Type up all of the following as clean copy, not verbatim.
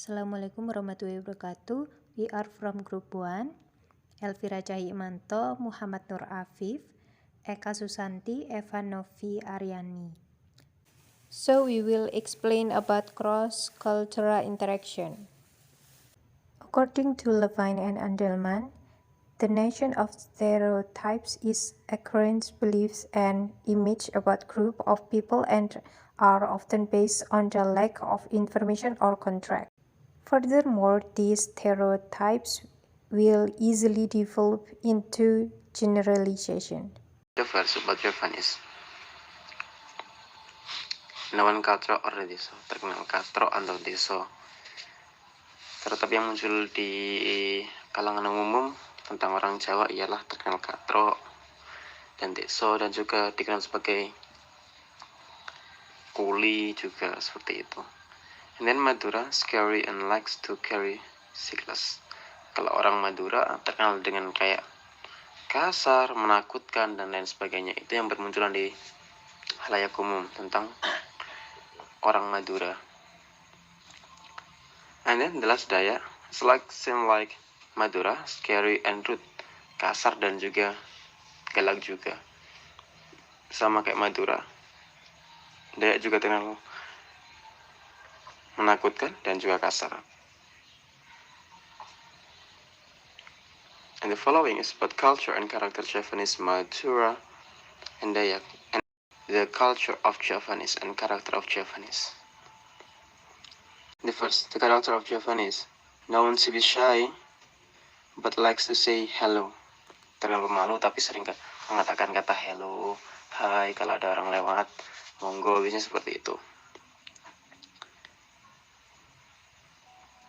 Assalamualaikum warahmatullahi wabarakatuh. We are from Group 1, Elvira Cahyimanto, Muhammad Nur Afif, Eka Susanti, Eva Novi Aryani. So we will explain about cross-cultural interaction. According to Levine and Andelman, the notion of stereotypes is a current beliefs and image about group of people and are often based on the lack of information or context. Furthermore, these stereotypes will easily develop into generalization. The verse about Japanese. Nawan katro or deso, terkenal katro atau deso. Stereotip yang muncul di kalangan umum tentang orang Jawa ialah terkenal katro dan deso, dan juga dikenal sebagai kuli juga seperti itu. And then Madura, scary and likes to carry sickness. Kalau orang Madura terkenal dengan kayak kasar, menakutkan, dan lain sebagainya. Itu yang bermunculan di halayak umum tentang orang Madura. And then the last Dayak, seem like Madura, scary and rude, kasar dan juga galak juga. Sama kayak Madura, Dayak juga terkenal menakutkan dan juga kasar. And the following is about culture and character Javanese, Madura, and Dayak, and the culture of Javanese and character of Javanese. The first, the character of Javanese, known to be shy, but likes to say hello. Terlalu malu tapi sering mengatakan kata hello, hai kalau ada orang lewat, monggo, biasanya seperti itu.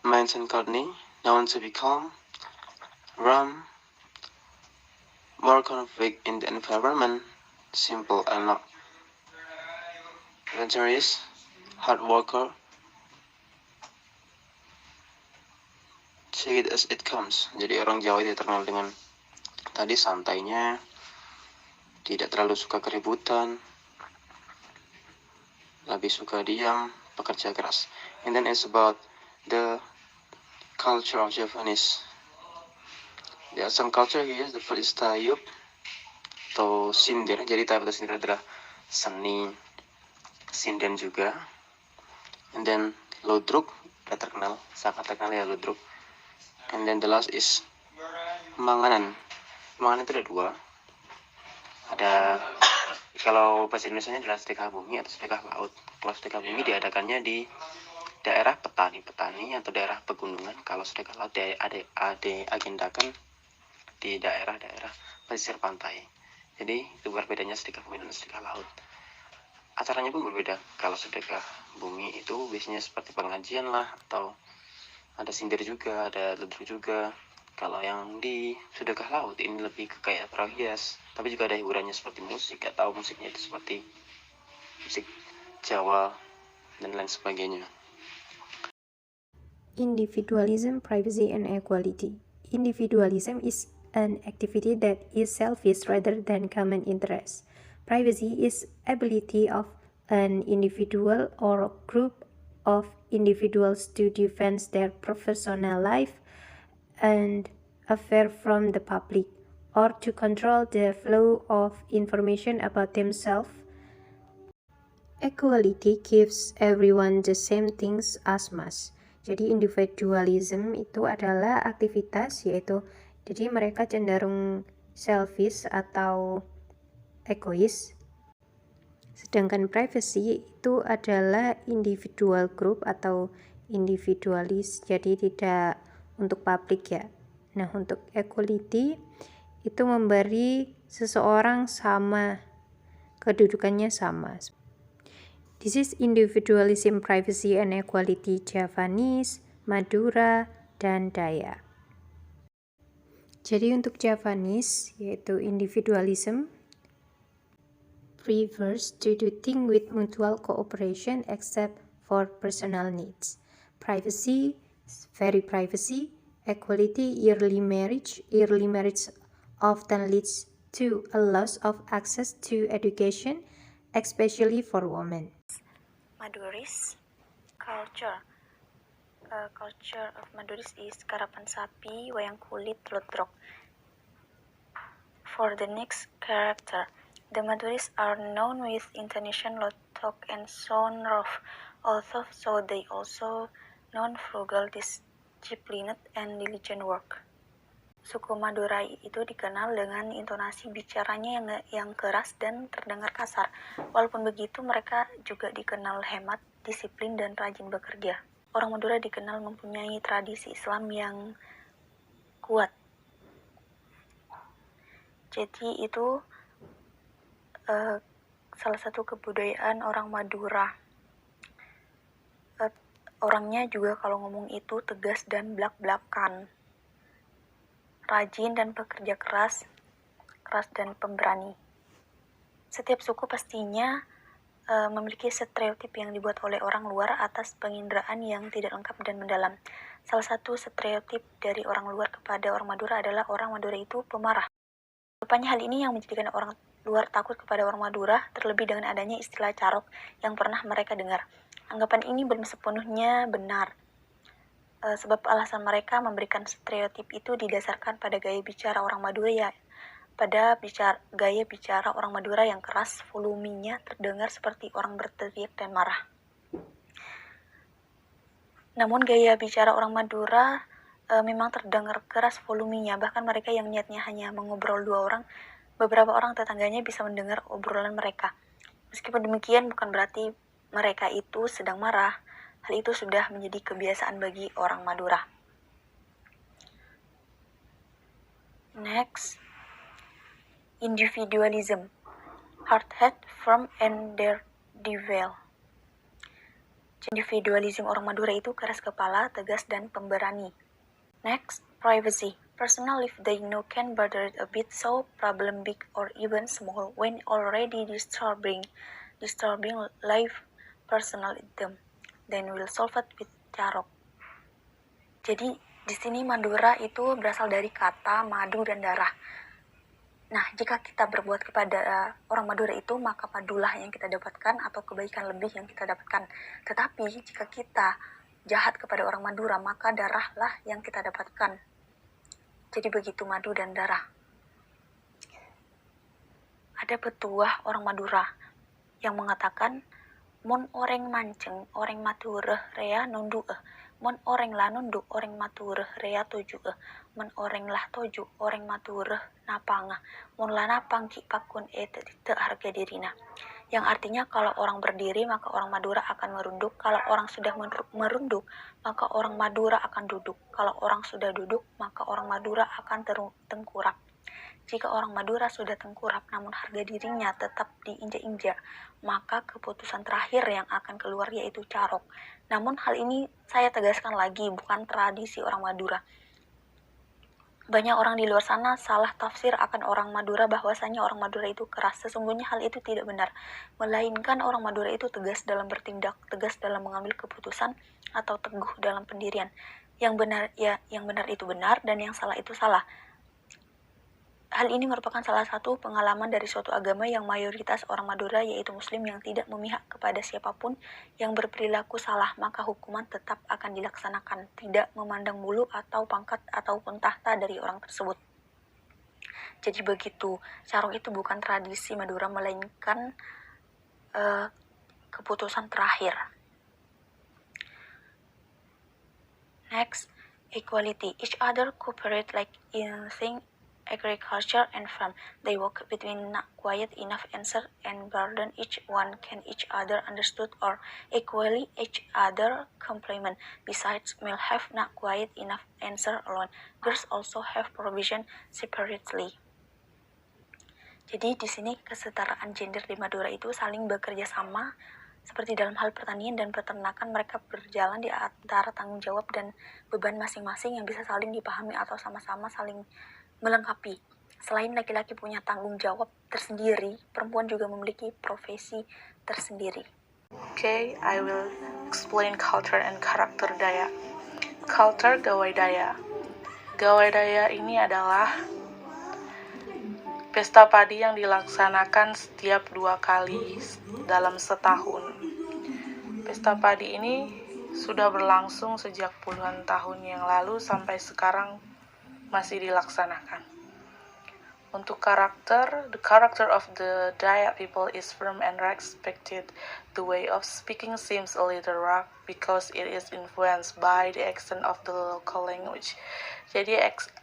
Mines and Courtney, known to be calm, warm, more conflict in the environment, simple and not adventurous, hard worker, take it as it comes. Jadi orang Jawa itu terkenal dengan tadi santainya, tidak terlalu suka keributan, lebih suka diam, pekerja keras. And then it's about the culture of Japanese. There are some culture here. The first is Tayub atau Sindir. Jadi Tayub atau Sindir adalah seni, sinden juga. And then Ludruk, udah terkenal, sangat terkenal ya Ludruk. And then the last is Manganan. Manganan itu ada dua. Ada, kalau bahasa Indonesia adalah sedekah bumi atau sedekah laut. Kalau sedekah bumi diadakannya di daerah petani atau daerah pegunungan. Kalau sedekah laut agendakan di daerah-daerah pesisir pantai. Jadi itu berbedanya sedekah bumi dan sedekah laut. Acaranya pun berbeda. Kalau sedekah bumi itu biasanya seperti pengajian lah, atau ada sindir juga, ada ludruk juga. Kalau yang di sedekah laut ini lebih ke kayak perahias, tapi juga ada hiburannya seperti musik, atau musiknya itu seperti musik Jawa dan lain sebagainya. Individualism, privacy, and equality. Individualism is an activity that is selfish rather than common interest. Privacy is ability of an individual or group of individuals to defend their professional life and affair from the public, or to control the flow of information about themselves. Equality gives everyone the same things as much. Jadi individualism itu adalah aktivitas, yaitu jadi mereka cenderung selfish atau egois. Sedangkan privacy itu adalah individual group atau individualis, jadi tidak untuk publik ya. Nah, untuk equality itu memberi seseorang sama, kedudukannya sama. This is individualism, privacy, and equality Javanese, Madura, dan Dayak. Jadi untuk Javanese, yaitu individualism, prefers to do things with mutual cooperation except for personal needs. Privacy, very privacy. Equality, early marriage. Early marriage often leads to a loss of access to education, especially for women. Madurist culture. culture of Maduris is karapan sapi, wayang kulit, lodrok. For the next character, the Maduris are known with intonation, lotok, and sound rough, although so they also known frugal, disciplined, and diligent work. Suku Madura itu dikenal dengan intonasi bicaranya yang keras dan terdengar kasar. Walaupun begitu, mereka juga dikenal hemat, disiplin, dan rajin bekerja. Orang Madura dikenal mempunyai tradisi Islam yang kuat. Jadi itu salah satu kebudayaan orang Madura. Orangnya juga kalau ngomong itu tegas dan blak-blakan. Rajin dan pekerja keras dan pemberani. Setiap suku pastinya memiliki stereotip yang dibuat oleh orang luar atas penginderaan yang tidak lengkap dan mendalam. Salah satu stereotip dari orang luar kepada orang Madura adalah orang Madura itu pemarah. Rupanya hal ini yang menjadikan orang luar takut kepada orang Madura, terlebih dengan adanya istilah carok yang pernah mereka dengar. Anggapan ini belum sepenuhnya benar. Sebab alasan mereka memberikan stereotip itu didasarkan pada gaya bicara orang Madura gaya bicara orang Madura yang keras, volumenya terdengar seperti orang berteriak dan marah. Namun gaya bicara orang Madura memang terdengar keras volumenya, bahkan mereka yang niatnya hanya mengobrol 2 orang, beberapa orang tetangganya bisa mendengar obrolan mereka. Meskipun demikian, bukan berarti mereka itu sedang marah. Hal itu sudah menjadi kebiasaan bagi orang Madura. Next, individualism, hard-headed, firm, and daredevil. Individualism orang Madura itu keras kepala, tegas, dan pemberani. Next, privacy. Personal if they know can bother it a bit, so problem big or even small when already disturbing life personal them, then will solve it with carok. Jadi di sini Madura itu berasal dari kata madu dan darah. Nah, jika kita berbuat kepada orang Madura itu, maka madulah yang kita dapatkan atau kebaikan lebih yang kita dapatkan. Tetapi jika kita jahat kepada orang Madura, maka darahlah yang kita dapatkan. Jadi begitu madu dan darah. Ada petuah orang Madura yang mengatakan, mon oreng manceng, oreng matureh rea nundu mon oreng lah nundu, oreng matureh rea toju mon oreng lah toju, oreng matureh napanga, mon lah napang ki pakun te harga dirina. Yang artinya kalau orang berdiri maka orang Madura akan merunduk, kalau orang sudah merunduk maka orang Madura akan duduk, kalau orang sudah duduk maka orang Madura akan tengkurap. Jika orang Madura sudah tengkurap namun harga dirinya tetap diinjak-injak, maka keputusan terakhir yang akan keluar yaitu carok. Namun hal ini saya tegaskan lagi, bukan tradisi orang Madura. Banyak orang di luar sana salah tafsir akan orang Madura bahwasanya orang Madura itu keras. Sesungguhnya hal itu tidak benar. Melainkan orang Madura itu tegas dalam bertindak, tegas dalam mengambil keputusan, atau teguh dalam pendirian. Yang benar itu benar dan yang salah itu salah. Hal ini merupakan salah satu pengalaman dari suatu agama yang mayoritas orang Madura yaitu Muslim yang tidak memihak kepada siapapun yang berperilaku salah, maka hukuman tetap akan dilaksanakan, tidak memandang bulu atau pangkat ataupun tahta dari orang tersebut. Jadi begitu, carok itu bukan tradisi Madura melainkan keputusan terakhir. Next, equality. Each other cooperate like in thing agriculture and farm. They work between not quiet enough answer and burden each one can each other understood or equally each other complement. Besides, male have not quiet enough answer alone. Girls also have provision separately. Jadi di sini kesetaraan gender di Madura itu saling bekerja sama. Seperti dalam hal pertanian dan peternakan, mereka berjalan di antara tanggung jawab dan beban masing-masing yang bisa saling dipahami atau sama-sama saling melengkapi. Selain laki-laki punya tanggung jawab tersendiri, perempuan juga memiliki profesi tersendiri. Okay, I will explain culture and character Dayak. Culture Gawai Dayak. Gawai Dayak ini adalah pesta padi yang dilaksanakan setiap 2 kali dalam setahun. Pesta padi ini sudah berlangsung sejak puluhan tahun yang lalu sampai sekarang masih dilaksanakan. Untuk karakter, the character of the Dayak people is firm and respected. The way of speaking seems a little rough because it is influenced by the accent of the local language. Jadi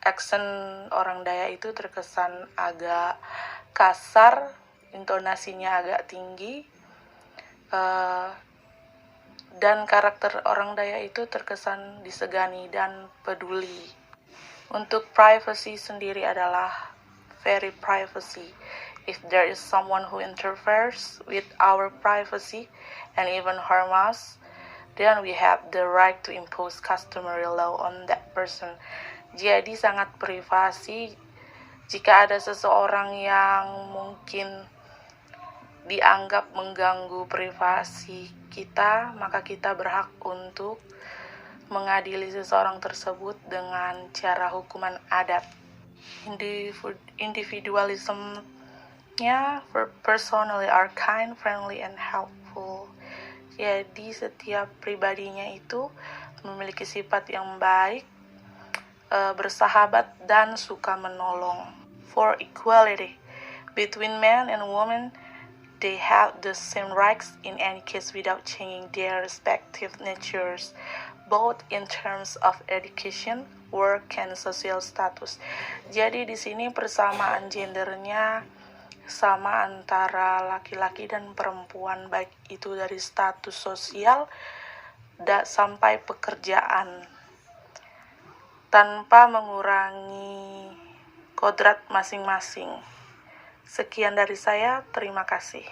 accent orang Dayak itu terkesan agak kasar, intonasinya agak tinggi, dan karakter orang Dayak itu terkesan disegani dan peduli. Untuk privacy sendiri adalah very privacy. If there is someone who interferes with our privacy and even harm us, then we have the right to impose customary law on that person. Jadi sangat privasi. Jika ada seseorang yang mungkin dianggap mengganggu privasi kita, maka kita berhak untuk mengadili seseorang tersebut dengan cara hukuman adat. Individualismnya personally are kind, friendly, and helpful. Jadi setiap pribadinya itu memiliki sifat yang baik, bersahabat, dan suka menolong. For equality between men and women, they have the same rights in any case without changing their respective natures, both in terms of education, work, and social status. Jadi di sini persamaan gendernya sama antara laki-laki dan perempuan, baik itu dari status sosial sampai pekerjaan, tanpa mengurangi kodrat masing-masing. Sekian dari saya, terima kasih.